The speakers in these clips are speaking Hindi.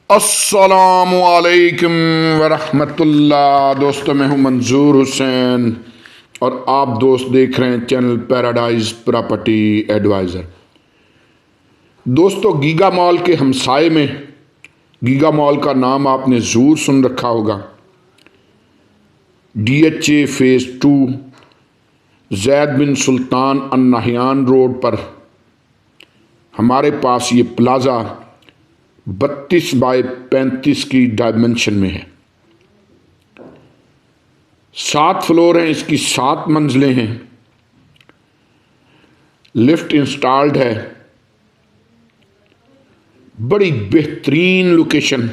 अस्सलामुअलैकुम वरहमतुल्लाह। दोस्तों, मैं हूं मंजूर हुसैन और आप दोस्त देख रहे हैं चैनल पैराडाइज प्रॉपर्टी एडवाइज़र। दोस्तों, गीगा मॉल के हमसाए में, गीगा मॉल का नाम आपने ज़रूर सुन रखा होगा। DHA फेज़ 2 ज़ैद बिन सुल्तान अन नहयान रोड पर हमारे पास ये प्लाज़ा 32 बाय 35 की डायमेंशन में है। 7 फ्लोर हैं, इसकी 7 मंजिलें हैं, लिफ्ट इंस्टॉल्ड है, बड़ी बेहतरीन लोकेशन,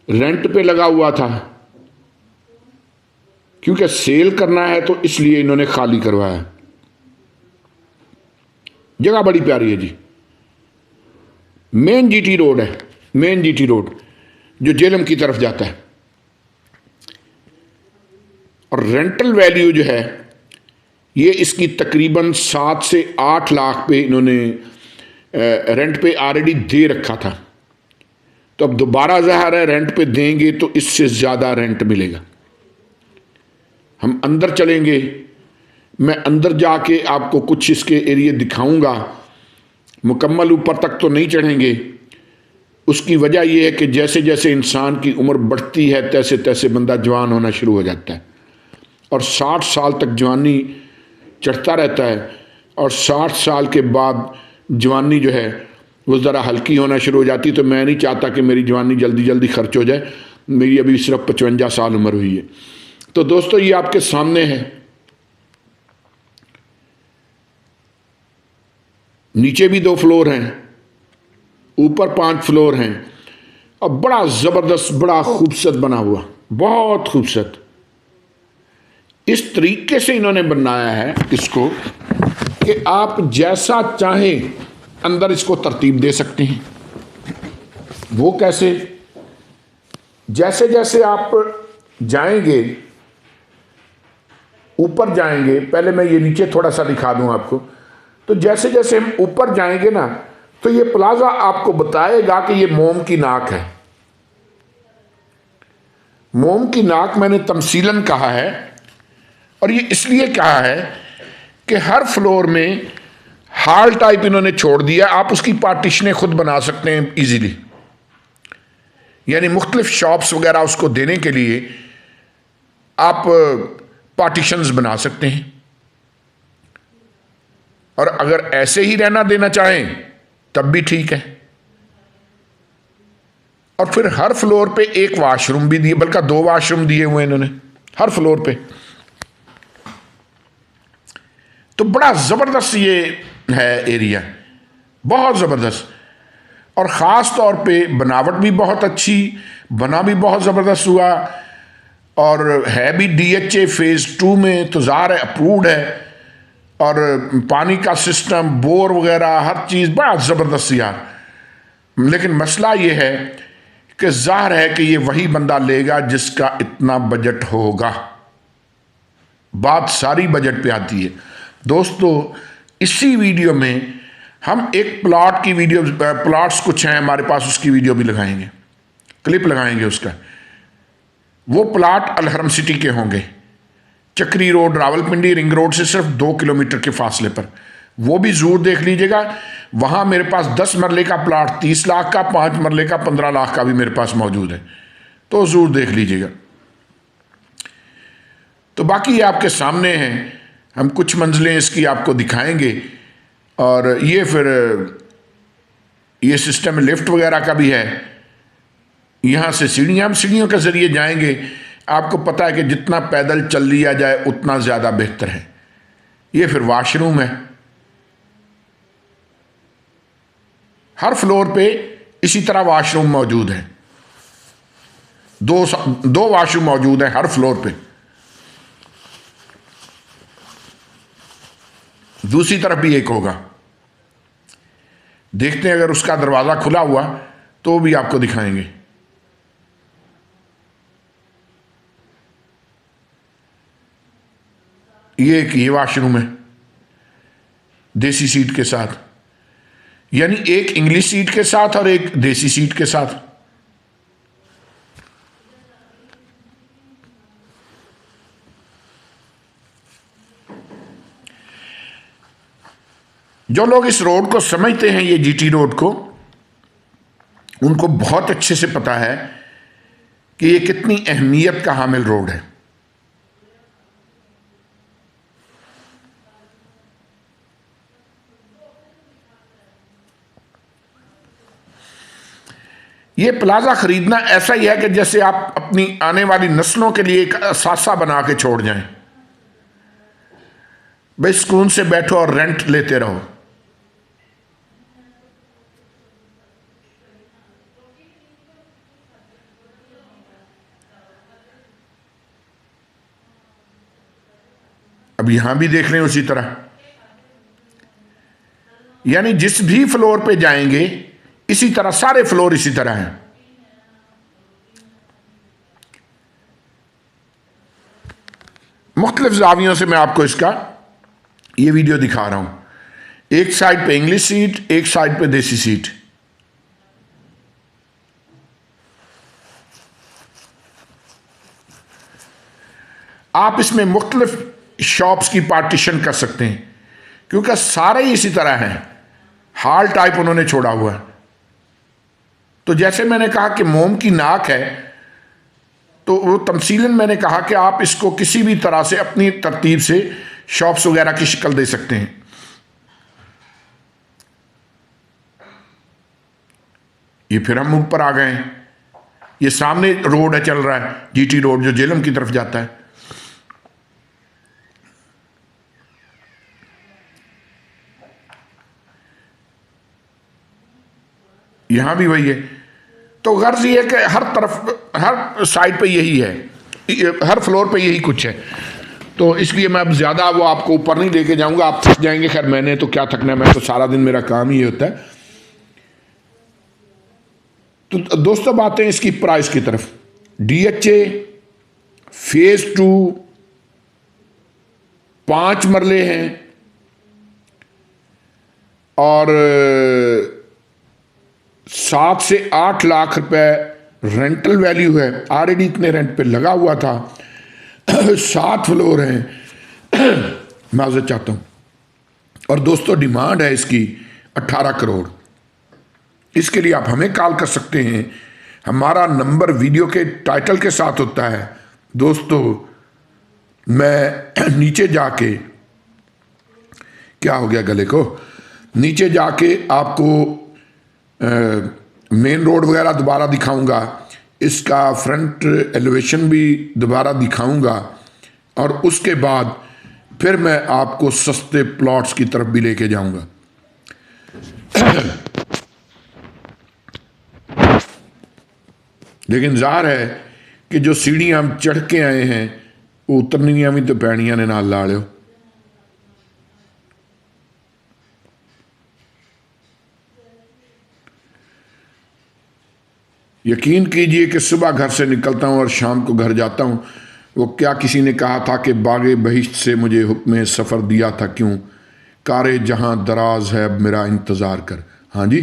रेंट पे लगा हुआ था क्योंकि सेल करना है तो इसलिए इन्होंने खाली करवाया। जगह बड़ी प्यारी है जी। मेन GT रोड है, मेन GT रोड जो जेलम की तरफ जाता है। और रेंटल वैल्यू जो है ये इसकी तकरीबन 7 से 8 लाख पे इन्होंने रेंट पे ऑलरेडी दे रखा था। तो अब दोबारा ज़ाहिर है रेंट पे देंगे तो इससे ज़्यादा रेंट मिलेगा। हम अंदर चलेंगे, मैं अंदर जाके आपको कुछ इसके एरिया दिखाऊंगा। मुकम्मल ऊपर तक तो नहीं चढ़ेंगे, उसकी वजह यह है कि जैसे जैसे इंसान की उम्र बढ़ती है तैसे तैसे बंदा जवान होना शुरू हो जाता है और 60 साल तक जवानी चढ़ता रहता है और 60 साल के बाद जवानी जो है वो ज़रा हल्की होना शुरू हो जाती। तो मैं नहीं चाहता कि मेरी जवानी जल्दी जल्दी खर्च हो जाए। मेरी अभी सिर्फ 55 साल उम्र हुई है। तो दोस्तों, ये आपके सामने है। नीचे भी 2 फ्लोर हैं, ऊपर 5 फ्लोर हैं और बड़ा ज़बरदस्त, बड़ा खूबसूरत बना हुआ, बहुत खूबसूरत। इस तरीके से इन्होंने बनाया है इसको कि आप जैसा चाहें अंदर इसको तरतीब दे सकते हैं। वो कैसे? जैसे जैसे आप जाएंगे, ऊपर जाएंगे, पहले मैं ये नीचे थोड़ा सा दिखा दूं आपको। तो जैसे जैसे हम ऊपर जाएंगे ना तो ये प्लाजा आपको बताएगा कि ये मोम की नाक है। मोम की नाक मैंने तमसीलन कहा है और ये इसलिए कहा है कि हर फ्लोर में हॉल टाइप इन्होंने छोड़ दिया। आप उसकी पार्टीशनें खुद बना सकते हैं इजीली, यानी मुख्तलिफ शॉप्स वगैरह उसको देने के लिए आप पार्टीशंस बना सकते हैं। और अगर ऐसे ही रहना देना चाहें तब भी ठीक है। और फिर हर फ्लोर पे एक वॉशरूम भी दिए, बल्कि 2 वॉशरूम दिए हुए इन्होंने हर फ्लोर पे। तो बड़ा ज़बरदस्त ये है एरिया, बहुत ज़बरदस्त। और ख़ास तौर पे बनावट भी बहुत अच्छी, बना भी बहुत ज़बरदस्त हुआ और है भी DHA फेज़ 2 में, तो ज़ाहिर है अप्रूव्ड है। और पानी का सिस्टम, बोर वगैरह, हर चीज़ बड़ा ज़बरदस्त यार। लेकिन मसला ये है कि ज़ाहिर है कि ये वही बंदा लेगा जिसका इतना बजट होगा। बात सारी बजट पे आती है। दोस्तों, इसी वीडियो में हम एक प्लॉट की वीडियो, प्लॉट्स कुछ हैं हमारे पास, उसकी वीडियो भी लगाएंगे, क्लिप लगाएंगे उसका। वो प्लॉट अलहरम सिटी के होंगे, चक्री रोड, रावलपिंडी रिंग रोड से सिर्फ 2 किलोमीटर के फासले पर। वो भी ज़रूर देख लीजिएगा। वहाँ मेरे पास 10 मरले का प्लॉट 30 लाख का, 5 मरले का 15 लाख का भी मेरे पास मौजूद है, तो ज़रूर देख लीजिएगा। तो बाकी ये आपके सामने हैं, हम कुछ मंजिलें इसकी आपको दिखाएंगे। और ये फिर ये सिस्टम लिफ्ट वगैरह का भी है। यहाँ से सीढ़ियाँ, हम सीढ़ियों के ज़रिए जाएंगे। आपको पता है कि जितना पैदल चल लिया जाए उतना ज़्यादा बेहतर है। ये फिर वॉशरूम है, हर फ्लोर पे इसी तरह वॉशरूम मौजूद है। 2 वॉशरूम मौजूद हैं हर फ्लोर पे। दूसरी तरफ भी एक होगा, देखते हैं। अगर उसका दरवाज़ा खुला हुआ तो भी आपको दिखाएंगे। ये एक ये वॉशरूम है देसी सीट के साथ। यानी एक इंग्लिश सीट के साथ और एक देसी सीट के साथ। जो लोग इस रोड को समझते हैं, ये जीटी रोड को, उनको बहुत अच्छे से पता है कि ये कितनी अहमियत का हामिल रोड है। ये प्लाजा खरीदना ऐसा ही है कि जैसे आप अपनी आने वाली नस्लों के लिए एक असासा बना के छोड़ जाएं। भाई सुकून से बैठो और रेंट लेते रहो। अब यहां भी देख रहे हैं उसी तरह, यानी जिस भी फ्लोर पे जाएंगे इसी तरह, सारे फ्लोर इसी तरह हैं। मुख्तलिफ जावियों से मैं आपको इसका ये वीडियो दिखा रहा हूं। एक साइड पे इंग्लिश सीट, एक साइड पे देसी सीट। आप इसमें मुख्तलिफ शॉप्स की पार्टीशन कर सकते हैं, क्योंकि सारे ही इसी तरह हैं। हॉल टाइप उन्होंने छोड़ा हुआ है। तो जैसे मैंने कहा कि मोम की नाक है, तो वो तमसीलन मैंने कहा कि आप इसको किसी भी तरह से अपनी तरतीब से शॉप्स वगैरह की शक्ल दे सकते हैं। ये फिर हम ऊपर आ गए हैं। ये सामने रोड है, चल रहा है जीटी रोड, जो जेलम की तरफ जाता है। यहां भी वही है। तो गर्ज ये है कि हर तरफ, हर साइड पे यही है, हर फ्लोर पे यही कुछ है। तो इसलिए मैं अब ज़्यादा वो आपको ऊपर नहीं लेके जाऊंगा, आप थक जाएंगे। खैर मैंने तो क्या थकना है, मैं तो सारा दिन मेरा काम ही होता है। तो दोस्तों बातें इसकी प्राइस की तरफ। DHA फेज 2 5 मरले हैं और 7 से 8 लाख रुपए रेंटल वैल्यू है। ऑलरेडी इतने रेंट पे लगा हुआ था। 7 फ्लोर हैं। माजरत चाहता हूं। और दोस्तों डिमांड है इसकी 18 करोड़। इसके लिए आप हमें कॉल कर सकते हैं। हमारा नंबर वीडियो के टाइटल के साथ होता है। दोस्तों मैं नीचे जाके, क्या हो गया गले को, नीचे जाके आपको मेन रोड वगैरह दोबारा दिखाऊंगा। इसका फ्रंट एलिवेशन भी दोबारा दिखाऊंगा। और उसके बाद फिर मैं आपको सस्ते प्लॉट्स की तरफ भी लेके जाऊंगा। लेकिन जाहिर है कि जो सीढ़ियां हम चढ़ के आए हैं, वो उतरनियां भी तो पैनियां ने नाल ला लियो। यकीन कीजिए कि सुबह घर से निकलता हूँ और शाम को घर जाता हूँ। वो क्या किसी ने कहा था कि बागे बहिश्त से मुझे हुक्म सफ़र दिया था, क्यों कारे जहाँ दराज है अब मेरा इंतज़ार कर। हाँ जी,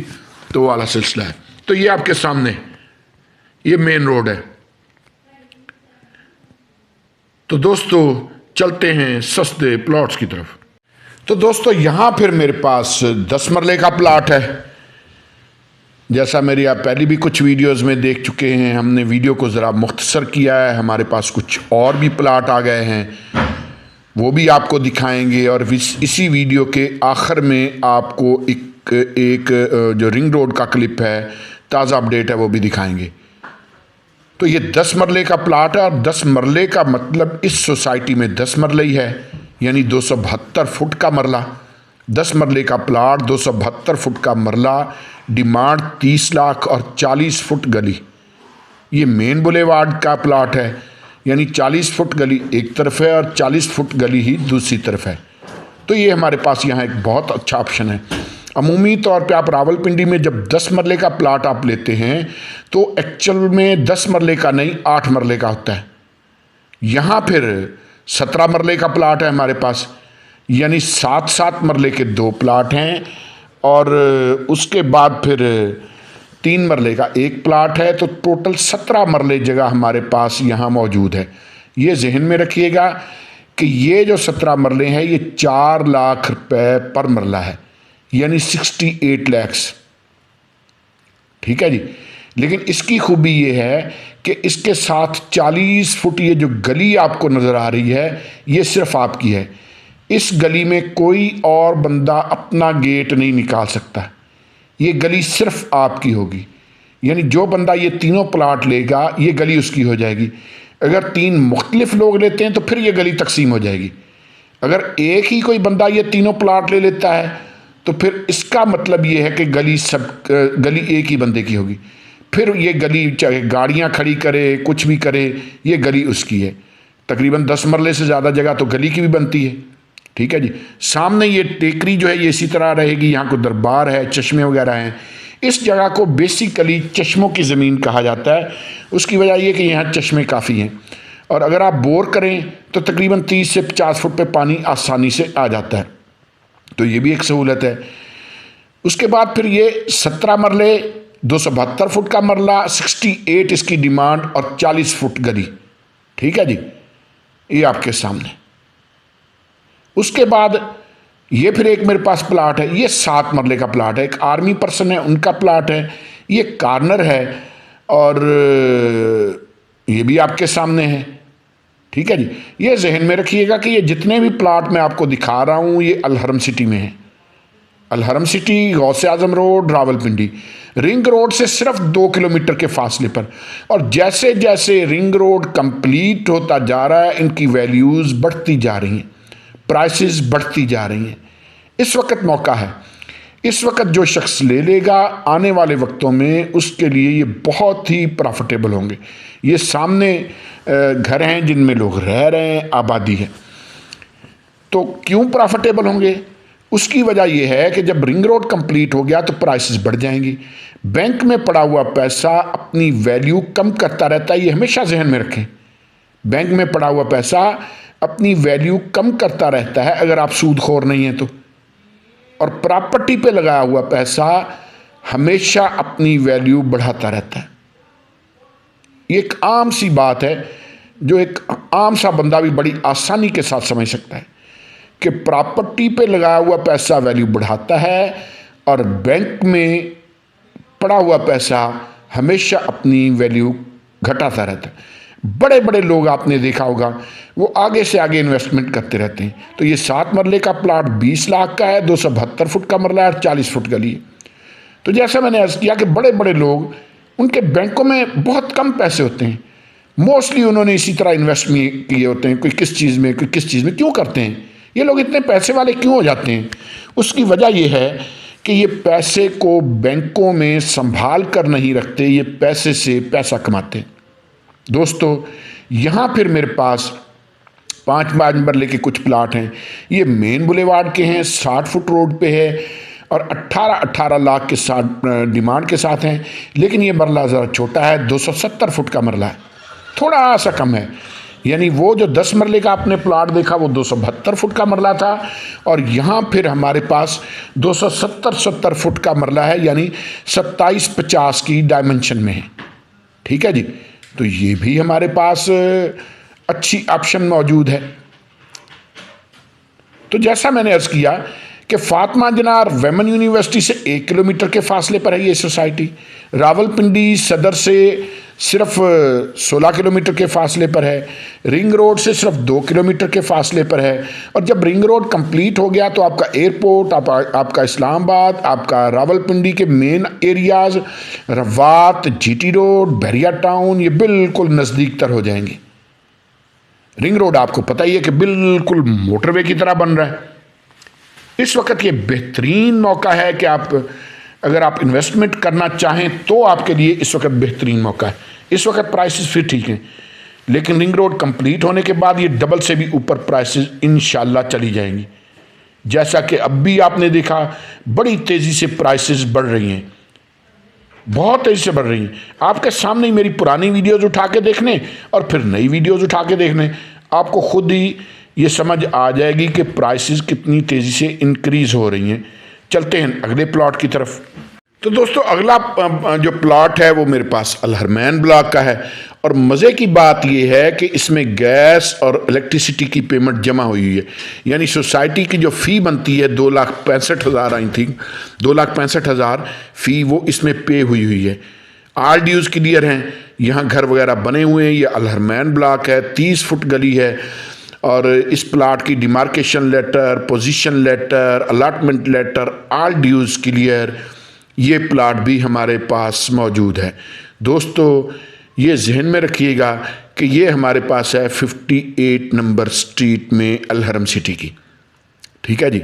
तो वाला सिलसिला है। तो ये आपके सामने ये मेन रोड है। तो दोस्तों चलते हैं सस्ते प्लॉट्स की तरफ। तो दोस्तों यहाँ फिर मेरे पास 10 मरले का प्लाट है। जैसा मेरी आप पहले भी कुछ वीडियोस में देख चुके हैं, हमने वीडियो को ज़रा मुख्तसर किया है। हमारे पास कुछ और भी प्लाट आ गए हैं, वो भी आपको दिखाएंगे। और इसी वीडियो के आखिर में आपको एक जो रिंग रोड का क्लिप है, ताज़ा अपडेट है, वो भी दिखाएंगे। तो ये 10 मरले का प्लाट है। और 10 मरले का मतलब इस सोसाइटी में 10 मरले ही है, यानी 272 फुट का मरला। 10 मरले का प्लाट, 272 फुट का मरला, डिमांड 30 लाख और 40 फुट गली। ये मेन बुलेवार्ड का प्लाट है, यानी 40 फुट गली एक तरफ है और 40 फुट गली ही दूसरी तरफ है। तो ये हमारे पास यहाँ एक बहुत अच्छा ऑप्शन है। अमूमी तौर पे आप रावलपिंडी में जब 10 मरले का प्लाट आप लेते हैं तो एक्चुअल में 10 मरले का नहीं 8 मरले का होता है। यहाँ फिर 17 मरले का प्लाट है हमारे पास, यानी 7-7 मरले के 2 प्लाट हैं और उसके बाद फिर 3 मरले का एक प्लाट है, तो टोटल 17 मरले जगह हमारे पास यहाँ मौजूद है। ये जहन में रखिएगा कि ये जो 17 मरले हैं ये 4 लाख रुपए पर मरला है, यानी 68 लैक्स। ठीक है जी। लेकिन इसकी खूबी ये है कि इसके साथ 40 फुट ये जो गली आपको नज़र आ रही है ये सिर्फ आपकी है। इस गली में कोई और बंदा अपना गेट नहीं निकाल सकता, ये गली सिर्फ आपकी होगी। यानी जो बंदा ये तीनों प्लाट लेगा ये गली उसकी हो जाएगी। अगर 3 मुख्तलिफ लोग लेते हैं तो फिर ये गली तकसीम हो जाएगी। अगर एक ही कोई बंदा ये तीनों प्लाट ले लेता है तो फिर इसका मतलब ये है कि गली एक ही बंदे की होगी। फिर ये गली चाहे गाड़ियाँ खड़ी करे, कुछ भी करे, ये गली उसकी है। तकरीबन 10 मरले से ज़्यादा जगह तो गली की भी बनती है। ठीक है जी। सामने ये टेकरी जो है ये इसी तरह रहेगी, यहाँ को दरबार है, चश्मे वगैरह हैं। इस जगह को बेसिकली चश्मों की ज़मीन कहा जाता है। उसकी वजह यह कि यहाँ चश्मे काफ़ी हैं, और अगर आप बोर करें तो तकरीबन 30 से 50 फुट पे पानी आसानी से आ जाता है, तो ये भी एक सहूलत है। उसके बाद फिर ये 17 मरले, 272 फुट का मरला, 68 इसकी डिमांड और 40 फुट गली। ठीक है जी, ये आपके सामने। उसके बाद ये फिर एक मेरे पास प्लाट है, ये 7 मरले का प्लाट है, एक आर्मी पर्सन है उनका प्लाट है, ये कार्नर है और ये भी आपके सामने है। ठीक है जी। ये जहन में रखिएगा कि ये जितने भी प्लाट मैं आपको दिखा रहा हूँ ये अलहरम सिटी में है। अलहरम सिटी, गौसे आजम रोड, रावलपिंडी, रिंग रोड से सिर्फ 2 किलोमीटर के फासले पर। और जैसे जैसे रिंग रोड कंप्लीट होता जा रहा है इनकी वैल्यूज़ बढ़ती जा रही हैं, प्राइसेस बढ़ती जा रही हैं। इस वक्त मौका है, इस वक्त जो शख्स ले लेगा आने वाले वक्तों में उसके लिए ये बहुत ही प्रॉफिटेबल होंगे। ये सामने घर हैं जिनमें लोग रह रहे हैं, आबादी है। तो क्यों प्रॉफिटेबल होंगे? उसकी वजह यह है कि जब रिंग रोड कंप्लीट हो गया तो प्राइसेस बढ़ जाएंगी। बैंक में पड़ा हुआ पैसा अपनी वैल्यू कम करता रहता है, ये हमेशा जहन में रखें। बैंक में पड़ा हुआ पैसा अपनी वैल्यू कम करता रहता है अगर आप सूदखोर नहीं हैं तो। और प्रॉपर्टी पे लगाया हुआ पैसा हमेशा अपनी वैल्यू बढ़ाता रहता है। ये एक आम सी बात है जो एक आम सा बंदा भी बड़ी आसानी के साथ समझ सकता है कि प्रॉपर्टी पे लगाया हुआ पैसा वैल्यू बढ़ाता है और बैंक में पड़ा हुआ पैसा हमेशा अपनी वैल्यू घटाता रहता है। बड़े बड़े लोग आपने देखा होगा वो आगे से आगे इन्वेस्टमेंट करते रहते हैं। तो ये 7 मरले का प्लाट 20 लाख का है, 272 फुट का मरला है और 40 फुट गली है। तो जैसा मैंने अर्ज़ किया कि बड़े बड़े लोग उनके बैंकों में बहुत कम पैसे होते हैं, मोस्टली उन्होंने इसी तरह इन्वेस्ट किए होते हैं, कोई किस चीज़ में कोई किस चीज़ में। क्यों करते हैं ये लोग इतने पैसे वाले क्यों हो जाते हैं? उसकी वजह यह है कि ये पैसे को बैंकों में संभाल कर नहीं रखते, ये पैसे से पैसा कमाते हैं। दोस्तों यहाँ फिर मेरे पास 5 मरले के कुछ प्लाट हैं। ये मेन बुलेवार्ड के हैं, 60 फुट रोड पे है और 18 लाख के साथ डिमांड के साथ हैं। लेकिन ये मरला ज़रा छोटा है, 270 फुट का मरला है, थोड़ा सा कम है। यानी वो जो 10 मरले का आपने प्लाट देखा वो 272 फुट का मरला था और यहाँ फिर हमारे पास 270 फुट का मरला है, यानी 27-50 की डायमेंशन में है। ठीक है जी। तो ये भी हमारे पास अच्छी ऑप्शन मौजूद है। तो जैसा मैंने अर्ज़ किया कि फातिमा जनार वेमन यूनिवर्सिटी से 1 किलोमीटर के फासले पर है ये सोसाइटी। रावलपिंडी सदर से सिर्फ 16 किलोमीटर के फासले पर है। रिंग रोड से सिर्फ 2 किलोमीटर के फासले पर है। और जब रिंग रोड कंप्लीट हो गया तो आपका एयरपोर्ट, आपका इस्लामाबाद, आपका रावलपिंडी के main areas, Rawat, GT road, Bahria town, ये बिल्कुल नज़दीक तर हो जाएंगे। रिंग रोड आपको पता ही है कि बिल्कुल मोटरवे की तरह बन रहा है। इस वक्त ये बेहतरीन मौका है कि अगर आप इन्वेस्टमेंट करना चाहें तो आपके लिए इस वक्त बेहतरीन मौका है। इस वक्त प्राइसेस फिर ठीक हैं, लेकिन रिंग रोड कंप्लीट होने के बाद ये डबल से भी ऊपर प्राइसेस इंशाल्लाह चली जाएंगी। जैसा कि अब भी आपने देखा बड़ी तेज़ी से प्राइसेस बढ़ रही हैं, बहुत तेज़ी से बढ़ रही हैं। आपके सामने ही मेरी पुरानी वीडियोज़ उठा के देखने और फिर नई वीडियोज़ उठा के देखने, आपको खुद ही ये समझ आ जाएगी कि प्राइसेस कितनी तेज़ी से इंक्रीज़ हो रही हैं। चलते हैं अगले प्लॉट की तरफ। तो दोस्तों अगला जो प्लॉट है वो मेरे पास अल हरमैन ब्लॉक का है, और मज़े की बात ये है कि इसमें गैस और इलेक्ट्रिसिटी की पेमेंट जमा हुई है, यानी सोसाइटी की जो फ़ी बनती है 2,65,000 आई थिंक 2,65,000 फ़ी वो इसमें पे हुई है। आल ड्यूज़ क्लियर हैं, यहाँ घर वगैरह बने हुए हैं। ये अल हरमैन ब्लॉक है, 30 फुट गली है, और इस प्लाट की demarcation letter, position letter, allotment letter, all dues clear, ये प्लाट भी हमारे पास मौजूद है। दोस्तों ये जहन में रखिएगा कि ये हमारे पास है 58 नंबर स्ट्रीट में अल हरम सिटी की, ठीक है जी।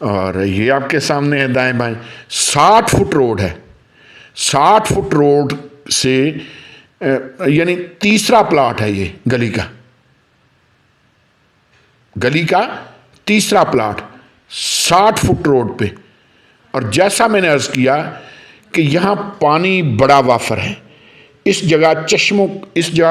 और ये आपके सामने है दाएं बाएं, 60 फुट रोड है। 60 फुट रोड से यानी तीसरा प्लाट है ये गली का तीसरा प्लाट 60 फुट रोड पे। और जैसा मैंने अर्ज़ किया कि यहाँ पानी बड़ा वाफर है, इस जगह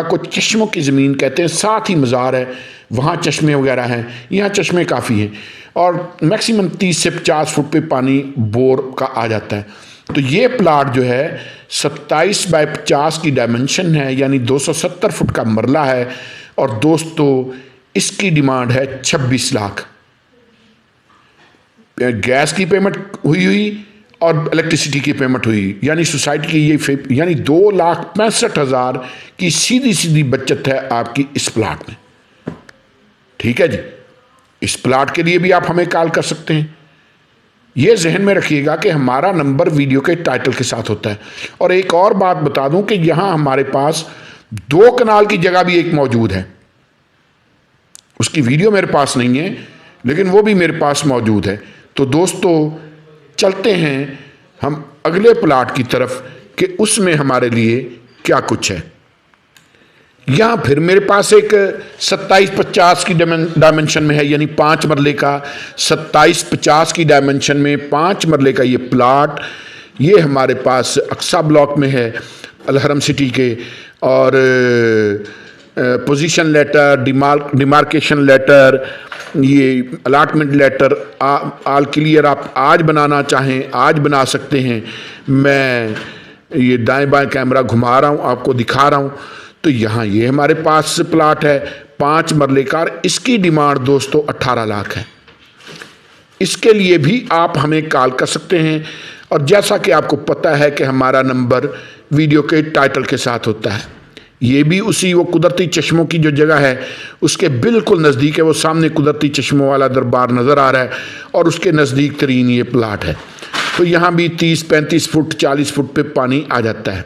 को चश्मों की ज़मीन कहते हैं, साथ ही मज़ार है, वहाँ चश्मे वगैरह हैं, यहाँ चश्मे काफ़ी हैं, और मैक्सिमम 30 से 50 फुट पे पानी बोर का आ जाता है। तो ये प्लाट जो है 27 बाय 50 की डायमेंशन है, यानी 270 फुट का मरला है, और दोस्तों इसकी डिमांड है 26 लाख। गैस की पेमेंट हुई और इलेक्ट्रिसिटी की पेमेंट हुई, यानी सोसाइटी की ये यानी 2,65,000 की सीधी सीधी बचत है आपकी इस प्लाट में, ठीक है जी। इस प्लाट के लिए भी आप हमें कॉल कर सकते हैं। ये जहन में रखिएगा कि हमारा नंबर वीडियो के टाइटल के साथ होता है। और एक और बात बता दूं कि यहाँ हमारे पास 2 कनाल की जगह भी एक मौजूद है, उसकी वीडियो मेरे पास नहीं है, लेकिन वो भी मेरे पास मौजूद है। तो दोस्तों चलते हैं हम अगले प्लाट की तरफ कि उसमें हमारे लिए क्या कुछ है। यहाँ फिर मेरे पास एक 27-50 की डायमेंशन में है, यानी 5 मरले का 27-50 की डायमेंशन में 5 मरले का ये प्लाट, ये हमारे पास अक्सा ब्लॉक में है अल हरम सिटी के। और पोजीशन लेटर, डिमार्केशन लेटर, ये अलॉटमेंट लेटर आल क्लियर, आप आज बनाना चाहें आज बना सकते हैं। मैं ये दाएं बाएं कैमरा घुमा रहा हूँ, आपको दिखा रहा हूँ। तो यहाँ ये हमारे पास प्लाट है 5 मरले का, इसकी डिमांड दोस्तों 18 लाख है। इसके लिए भी आप हमें कॉल कर सकते हैं, और जैसा कि आपको पता है कि हमारा नंबर वीडियो के टाइटल के साथ होता है। ये भी उसी वो कुदरती चश्मों की जो जगह है उसके बिल्कुल नज़दीक है, वो सामने कुदरती चश्मों वाला दरबार नज़र आ रहा है, और उसके नज़दीक तरीन ये प्लाट है। तो यहाँ भी 30-35 फुट 40 फुट पे पानी आ जाता है,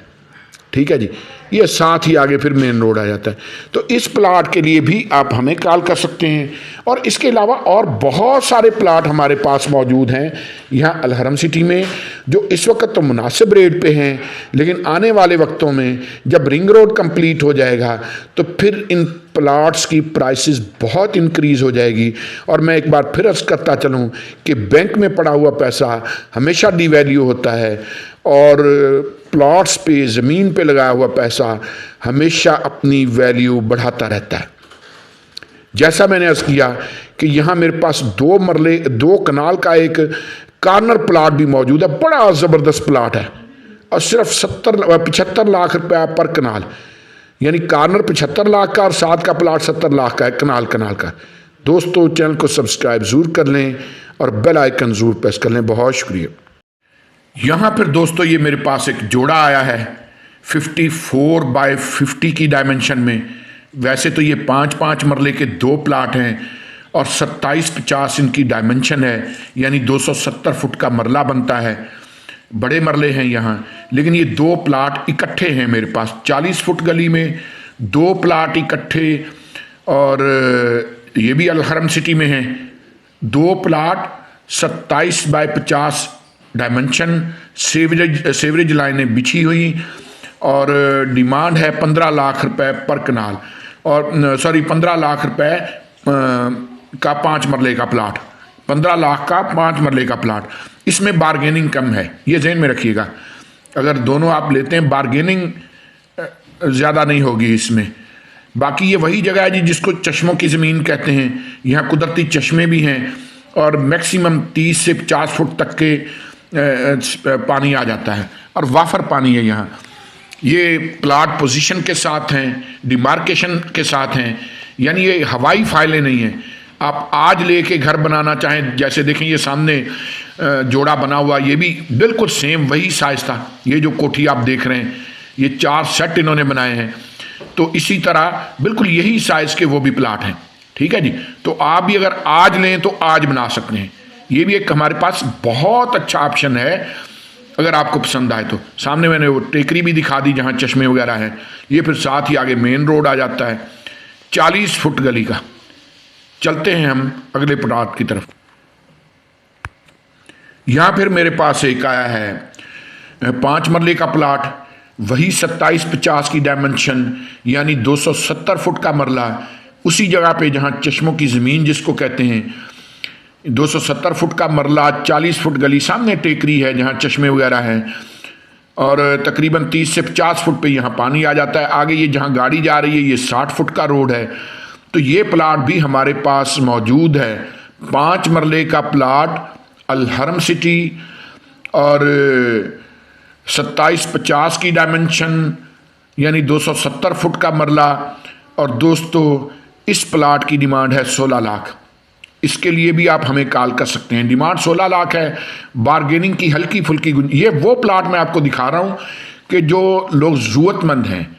ठीक है जी। ये साथ ही आगे फिर मेन रोड आ जाता है। तो इस प्लाट के लिए भी आप हमें कॉल कर सकते हैं। और इसके अलावा और बहुत सारे प्लाट हमारे पास मौजूद हैं यहाँ अल हरम सिटी में, जो इस वक्त तो मुनासिब रेट पे हैं, लेकिन आने वाले वक्तों में जब रिंग रोड कंप्लीट हो जाएगा तो फिर इन प्लाट्स की प्राइसेस बहुत इंक्रीज़ हो जाएगी। और मैं एक बार फिर अर्ज़ करता चलूँ कि बैंक में पड़ा हुआ पैसा हमेशा डिवैल्यू होता है, और प्लॉट्स पे ज़मीन पे लगाया हुआ पैसा हमेशा अपनी वैल्यू बढ़ाता रहता है। जैसा मैंने अर्ज़ किया कि यहाँ मेरे पास 2 मरले 2 कनाल का एक कॉर्नर प्लाट भी मौजूद है, बड़ा ज़बरदस्त प्लाट है, और सिर्फ 75 लाख रुपया पर कनाल, यानी कॉर्नर 75 लाख का और साथ का प्लाट 70 लाख का है कनाल का। दोस्तों चैनल को सब्सक्राइब ज़रूर कर लें और बेल आइकन ज़रूर प्रेस कर लें। बहुत शुक्रिया। यहाँ फिर दोस्तों ये मेरे पास एक जोड़ा आया है 54 बाय 50 की डायमेंशन में। वैसे तो ये 5-5 मरले के 2 प्लाट हैं, और 27-50 इनकी डायमेंशन है, यानी 270 फुट का मरला बनता है। बड़े मरले हैं यहाँ, लेकिन ये 2 प्लाट इकट्ठे हैं मेरे पास 40 फुट गली में 2 प्लाट इकट्ठे। और ये भी अल हरम सिटी में हैं 2 प्लाट 27 बाय 50 डायमेंशन, सेवरेज लाइनें बिछी हुई, और डिमांड है 15 लाख रुपए पर कनाल, और 15 लाख रुपए का 5 मरले का प्लाट, 15 लाख का 5 मरले का प्लाट। इसमें बारगेनिंग कम है, ये ज़हन में रखिएगा। अगर दोनों आप लेते हैं बारगेनिंग ज़्यादा नहीं होगी इसमें। बाकी ये वही जगह है जी जिसको चश्मों की ज़मीन कहते हैं, यहाँ कुदरती चश्मे भी हैं, और मैक्सिमम 30 से 50 फुट तक के पानी आ जाता है और वाफर पानी है यहाँ। ये प्लाट पोजीशन के साथ हैं, डिमार्केशन के साथ हैं, यानी ये हवाई फाइलें नहीं हैं। आप आज लेके घर बनाना चाहें, जैसे देखें ये सामने जोड़ा बना हुआ, ये भी बिल्कुल सेम वही साइज था। ये जो कोठी आप देख रहे हैं, ये 4 सेट इन्होंने बनाए हैं, तो इसी तरह बिल्कुल यही साइज के वो भी प्लाट हैं। ठीक है जी, तो आप भी अगर आज लें तो आज बना सकते हैं। ये भी एक हमारे पास बहुत अच्छा ऑप्शन है अगर आपको पसंद आए तो। सामने मैंने वो टेकरी भी दिखा दी जहाँ चश्मे वगैरह हैं। ये फिर साथ ही आगे मेन रोड आ जाता है, 40 फुट गली का। चलते हैं हम अगले प्लाट की तरफ। यहाँ फिर मेरे पास एक आया है 5 मरले का प्लाट, वही 27-50 की डायमेंशन, यानी 270 फुट का मरला। उसी जगह पे जहाँ चश्मों की ज़मीन जिसको कहते हैं, 270 फुट का मरला, 40 फुट गली, सामने टेकरी है जहाँ चश्मे वगैरह हैं, और तकरीबन 30 से 50 फुट पे यहाँ पानी आ जाता है। आगे ये जहाँ गाड़ी जा रही है ये 60 फुट का रोड है। तो ये प्लाट भी हमारे पास मौजूद है, 5 मरले का प्लाट, अल हरम सिटी, और 27-50 की डायमेंशन, यानी 270 फुट का मरला। और दोस्तों इस प्लाट की डिमांड है 16 लाख। इसके लिए भी आप हमें कॉल कर सकते हैं। डिमांड 16 लाख है, बारगेनिंग की हल्की फुल्की ये वो प्लाट मैं आपको दिखा रहा हूँ कि जो लोग ज़रूरतमंद हैं,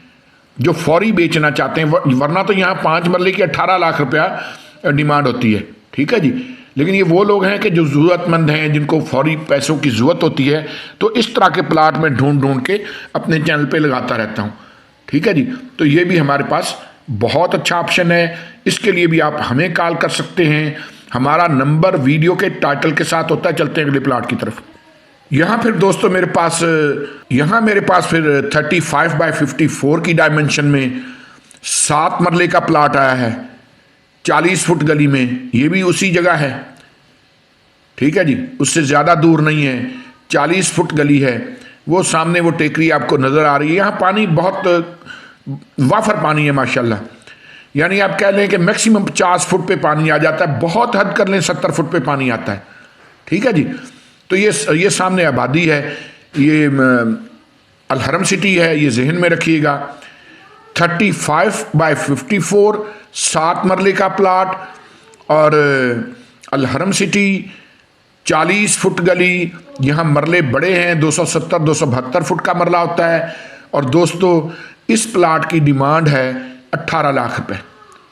जो फौरी बेचना चाहते हैं, वरना तो यहाँ 5 मरले की 18 लाख रुपया डिमांड होती है। ठीक है जी, लेकिन ये वो लोग हैं कि जो ज़रूरतमंद हैं, जिनको फौरी पैसों की ज़रूरत होती है, तो इस तरह के प्लाट मैं ढूंढ ढूंढ के अपने चैनल पे लगाता रहता हूँ। ठीक है जी, तो ये भी हमारे पास बहुत अच्छा ऑप्शन है। इसके लिए भी आप हमें कॉल कर सकते हैं। हमारा नंबर वीडियो के टाइटल के साथ होता है। चलते हैं अगले प्लाट की तरफ। यहाँ फिर दोस्तों मेरे पास फिर 35/54 की डायमेंशन में 7 मरले का प्लाट आया है, 40 फुट गली में। ये भी उसी जगह है, ठीक है जी, उससे ज़्यादा दूर नहीं है। 40 फुट गली है, वो सामने वो टेकरी आपको नज़र आ रही है। यहाँ पानी बहुत वाफर पानी है माशाल्लाह, यानी आप कह लें कि मैक्सिमम 50 फुट पे पानी आ जाता है, बहुत हद कर लें 70 फुट पे पानी आता है। ठीक है जी, तो ये सामने आबादी है, ये अल हरम सिटी है, ये जहन में रखिएगा। 35/54 7 मरले का प्लाट, और अल हरम सिटी 40 फुट गली। यहाँ मरले बड़े हैं, 270-272 फुट का मरला होता है। और दोस्तों इस प्लाट की डिमांड है 18 लाख रुपए।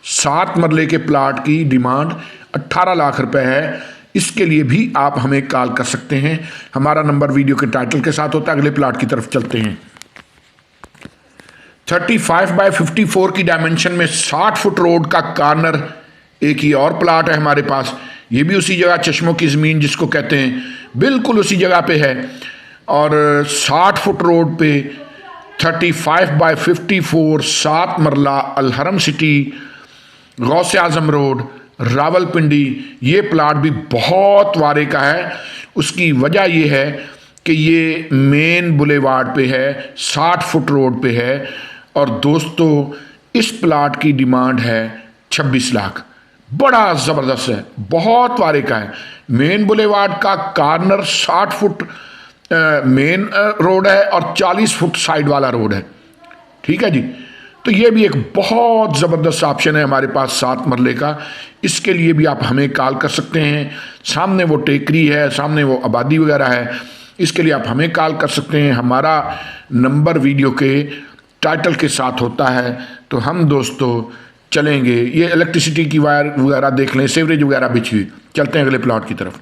7 मरले के प्लाट की डिमांड 18 लाख रुपए है। इसके लिए भी आप हमें कॉल कर सकते हैं। हमारा नंबर वीडियो के टाइटल के साथ होता है। अगले प्लाट की तरफ चलते हैं। 35/54 की डायमेंशन में 60 फुट रोड का कॉर्नर एक ही और प्लाट है हमारे पास। ये भी उसी जगह चश्मों की ज़मीन जिसको कहते हैं, बिल्कुल उसी जगह पे है। और 60 फुट रोड पे 35/54 7 मरला, अल हरम सिटी, गौसे आजम रोड, रावलपिंडी। ये प्लाट भी बहुत वारे का है। उसकी वजह ये है कि ये मेन बुलेवार्ड पे है, 60 फुट रोड पे है। और दोस्तों इस प्लाट की डिमांड है 26 लाख। बड़ा ज़बरदस्त है, बहुत वारे का है। मेन बुलेवार्ड का कॉर्नर 60 फुट मेन रोड है और 40 फुट साइड वाला रोड है। ठीक है जी, तो ये भी एक बहुत ज़बरदस्त ऑप्शन है हमारे पास 7 मरले का। इसके लिए भी आप हमें कॉल कर सकते हैं। सामने वो टेकरी है, सामने वो आबादी वगैरह है, इसके लिए आप हमें कॉल कर सकते हैं। हमारा नंबर वीडियो के टाइटल के साथ होता है। तो हम दोस्तों चलेंगे, ये इलेक्ट्रिसिटी की वायर वगैरह देख लें, सेवरेज वगैरह बिछी हुई। चलते हैं अगले प्लॉट की तरफ।